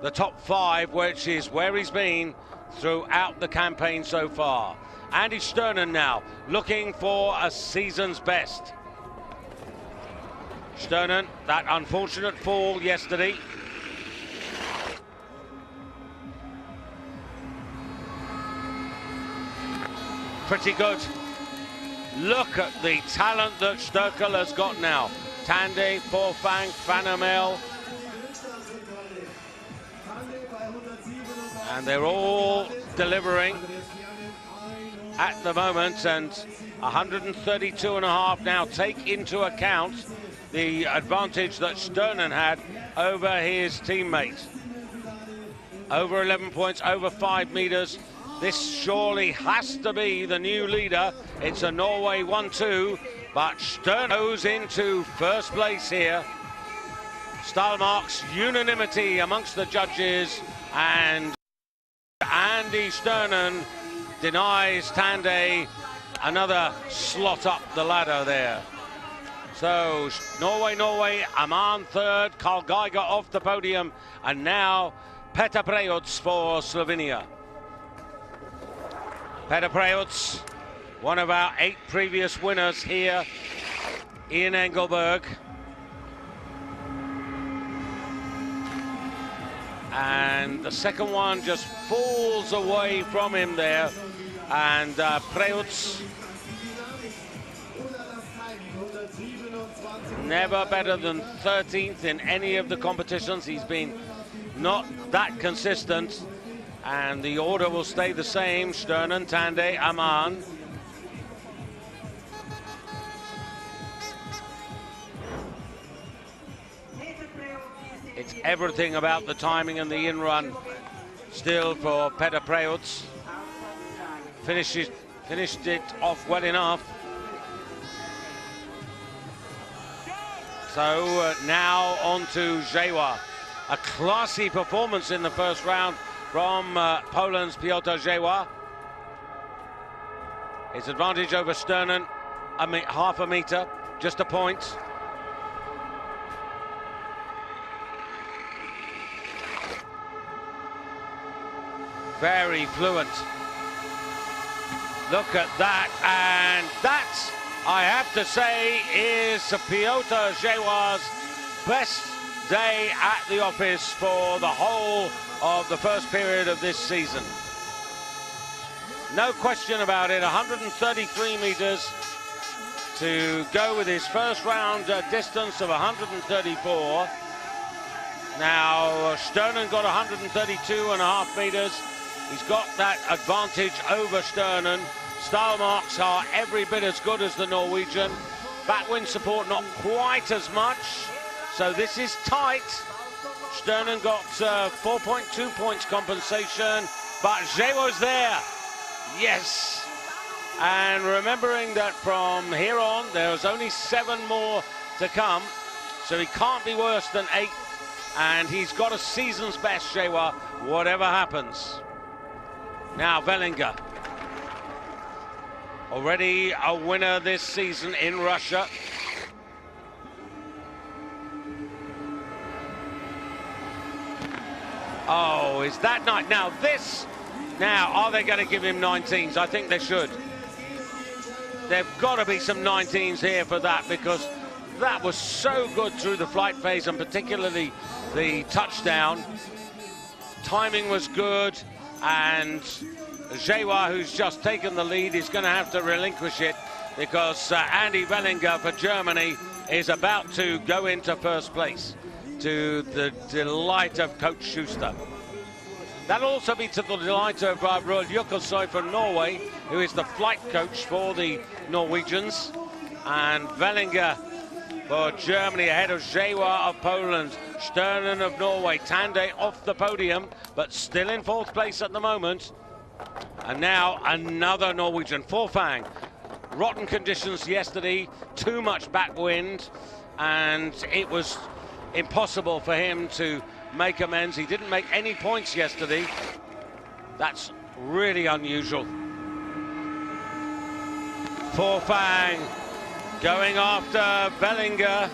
the top 5, which is where he's been throughout the campaign so far. Andy Sternen now looking for a season's best. Sternen, that unfortunate fall yesterday. Pretty good. Look at the talent that Stöckel has got now. Tande, Forfang, Fanamel. And they're all delivering at the moment, and 132.5 now. Take into account the advantage that Sternen had over his teammate. Over 11 points, over 5 meters. This surely has to be the new leader. It's a Norway 1-2, but Sternen goes into first place here. Stalmark's unanimity amongst the judges, and Andy Sternen denies Tande another slot up the ladder there. So Norway, Aman third, Carl Geiger off the podium, and now Petar Prejoc for Slovenia. Petar Prejoc, one of our 8 previous winners here in Engelberg. And the second one just falls away from him there. And Prejoc, never better than 13th in any of the competitions. He's been not that consistent. And the order will stay the same: Sternen, Tande, Aman. It's everything about the timing and the in-run still for Petar Prejoc. Finished it off well enough. So now on to Jewa. A classy performance in the first round from Poland's Piotr Jewa. His advantage over Sternen, half a meter, just a point. Very fluent. Look at that, and that, I have to say, is Piotr Jewa's best day at the office for the whole of the first period of this season. No question about it. 133 meters to go with his first round distance of 134. Now Sternen got 132.5 meters. He's got that advantage over Sternen. Stalmarks are every bit as good as the Norwegian. Backwind support not quite as much, so this is tight. Sternen got 4.2 points compensation, but Jewa's there. Yes. And remembering that from here on, there's only 7 more to come, so he can't be worse than 8th, and he's got a season's best, Jewa, whatever happens. Now Vellinger, already a winner this season in Russia. Oh, is that night? Now this, are they going to give him 19s? I think they should. There've got to be some 19s here for that, because that was so good through the flight phase, and particularly the touchdown. Timing was good, and Jewa, who's just taken the lead, is going to have to relinquish it, because Andy Vellinger for Germany is about to go into first place, to the delight of Coach Schuster. That'll also be to the delight of Roald Jökulsøy from Norway, who is the flight coach for the Norwegians. And Vellinger for Germany ahead of Jewa of Poland, Sternen of Norway, Tande off the podium, but still in 4th place at the moment. And now another Norwegian, Forfang. Rotten conditions yesterday, too much backwind, and it was impossible for him to make amends. He didn't make any points yesterday. That's really unusual. Forfang going after Vellinger.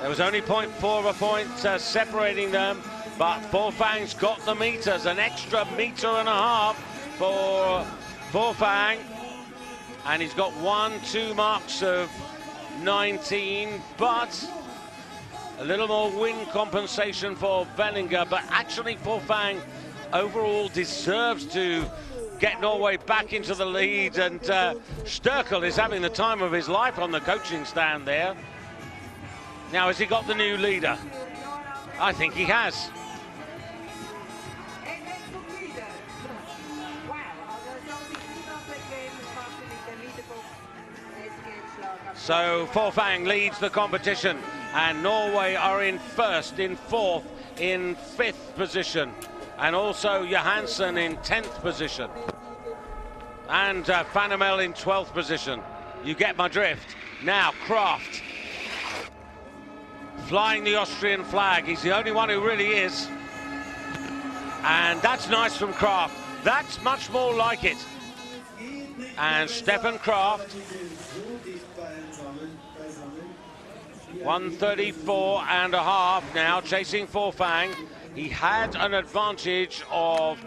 There was only 0.4 of a point separating them, but Forfang's got the meters, an extra meter and a half for Forfang. And he's got 2 marks of 19, but a little more wind compensation for Vellinger. But actually Forfang overall deserves to get Norway back into the lead, and Sturkel is having the time of his life on the coaching stand there. Now, has he got the new leader? I think he has. So Forfang leads the competition, and Norway are in first, in fourth, in fifth position, and also Johansson in 10th position, and Fanemel in 12th position. You get my drift. Now Kraft flying the Austrian flag. He's the only one who really is, and that's nice from Kraft. That's much more like it. And Stefan Kraft, 134.5 now, chasing Forfang. He had an advantage of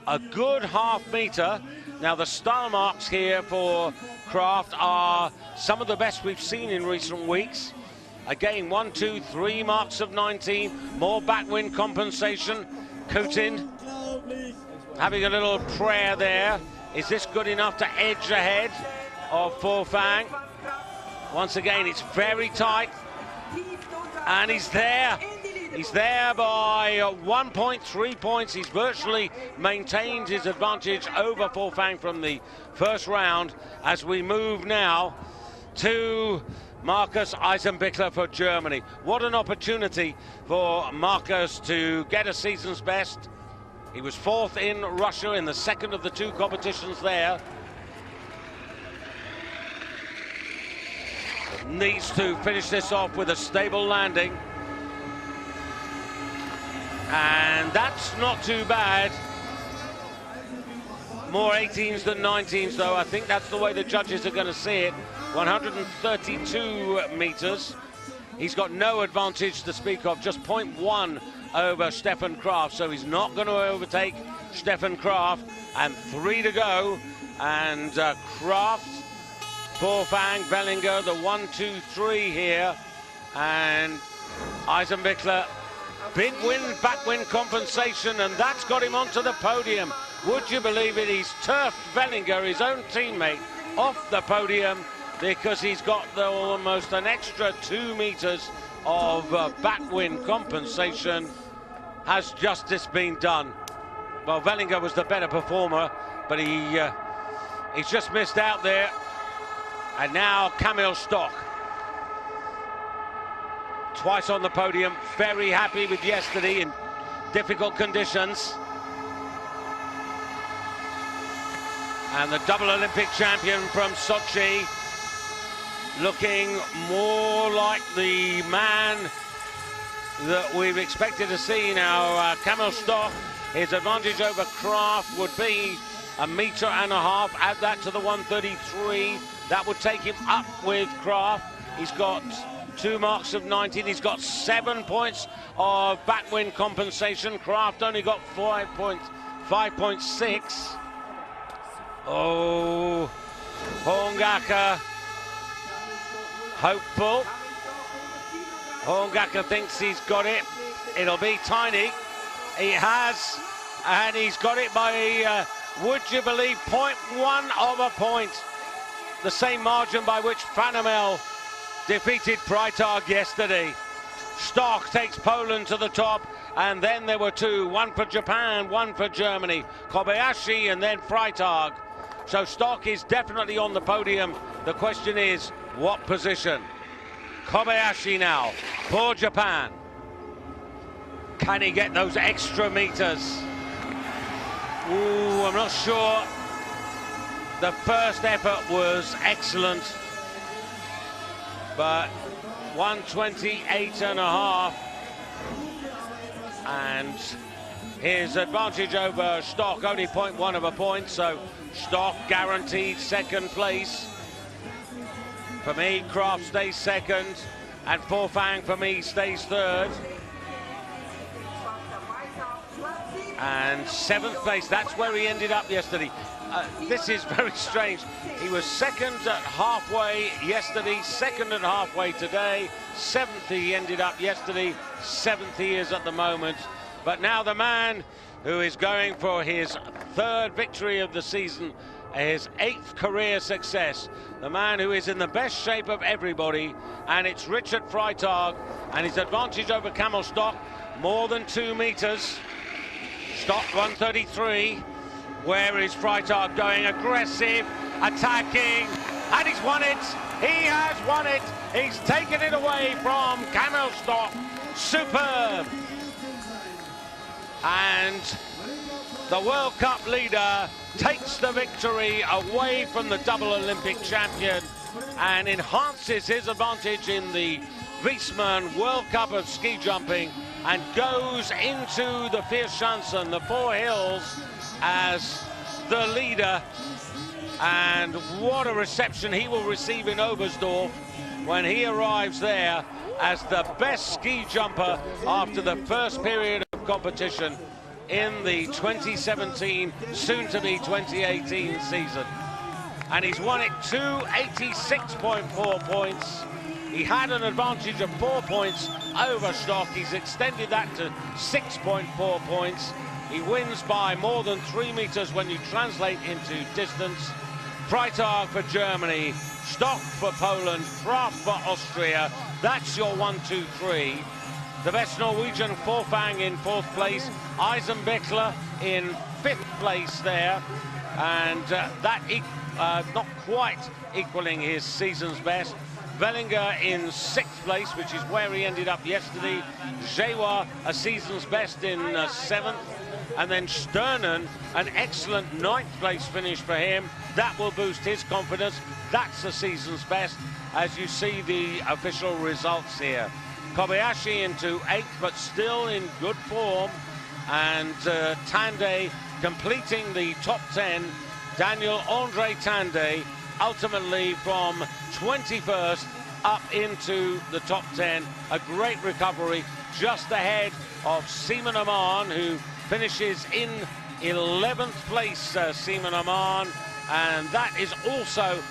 a good half meter. Now the style marks here for Kraft are some of the best we've seen in recent weeks. Again, 1, 2, 3 marks of 19, more backwind compensation. Kutin having a little prayer there. Is this good enough to edge ahead of Forfang? Once again, it's very tight. And he's there. He's there by 1.3 points. He's virtually maintained his advantage over Forfang from the first round, as we move now to Markus Eisenbichler for Germany. What an opportunity for Markus to get a season's best. He was fourth in Russia in the second of the 2 competitions there. Needs to finish this off with a stable landing. And that's not too bad. More 18s than 19s, though. I think that's the way the judges are going to see it. 132 meters. He's got no advantage to speak of, just 0.1 over Stefan Kraft, so he's not going to overtake Stefan Kraft. And 3 to go, and Kraft, Forfang, Vellinger, the 1, 2, 3 here, and Eisenbichler, big wind, backwind compensation, and that's got him onto the podium. Would you believe it? He's turfed Vellinger, his own teammate, off the podium because he's got almost an extra 2 meters of backwind compensation. Has justice been done? Well, Vellinger was the better performer, but he's just missed out there. And now Kamil Stoch, twice on the podium, very happy with yesterday in difficult conditions. And the double Olympic champion from Sochi, looking more like the man that we've expected to see now. Kamil Stoch, his advantage over Kraft would be 1.5 meters. Add that to the 133. That would take him up with Kraft. He's got 2 marks of 19. He's got 7 points of backwind compensation. Kraft only got 5.6. Oh, Horngacher hopeful. Horngacher thinks he's got it. It'll be tiny. He has, and he's got it by, would you believe, 0.1 of a point. The same margin by which Fanemel defeated Freitag yesterday. Stoch takes Poland to the top, and then there were 2, 1 for Japan, 1 for Germany. Kobayashi and then Freitag. So Stoch is definitely on the podium. The question is, what position? Kobayashi now for Japan. Can he get those extra meters? Ooh, I'm not sure. The first effort was excellent, but 128.5, and his advantage over Stoch only 0.1 of a point, so Stoch guaranteed second place. For me, Kraft stays second, And Forfang, for me, stays third. And 7th place, that's where he ended up yesterday. This is very strange. He was second at halfway yesterday, second at halfway today, 7th he ended up yesterday, 7th he is at the moment. But now the man who is going for his 3rd victory of the season, his 8th career success, the man who is in the best shape of everybody, and it's Richard Freitag, and his advantage over Camel Stock, more than 2 meters. Stock 133. Where is Freitag going? Aggressive, attacking, and he's won it. He has won it. He's taken it away from Camel Stock. Superb. And the World Cup leader takes the victory away from the double Olympic champion and enhances his advantage in the Wiesmann World Cup of ski jumping and goes into the Vierschanzen, the 4 hills, as the leader. And what a reception he will receive in Oberstdorf when he arrives there as the best ski jumper after the first period of competition in the 2017, soon-to-be 2018 season. And he's won it 286.4 points. He had an advantage of 4 points over Stock. He's extended that to 6.4 points. He wins by more than 3 meters when you translate into distance. Freitag for Germany, Stock for Poland, Kraft for Austria. That's your 1, 2, 3. The best Norwegian, Forfang in 4th place. Eisenbichler in 5th place there. And that not quite equaling his season's best. Wellinger in 6th place, which is where he ended up yesterday. Jewa, a season's best in 7th. And then Sternen, an excellent 9th place finish for him. That will boost his confidence. That's the season's best, as you see the official results here. Kobayashi into 8th, but still in good form. And Tande completing the top 10. Daniel Andre Tande, ultimately from 21st up into the top 10. A great recovery, just ahead of Seaman Aman, who finishes in 11th place, Seaman Aman, and that is also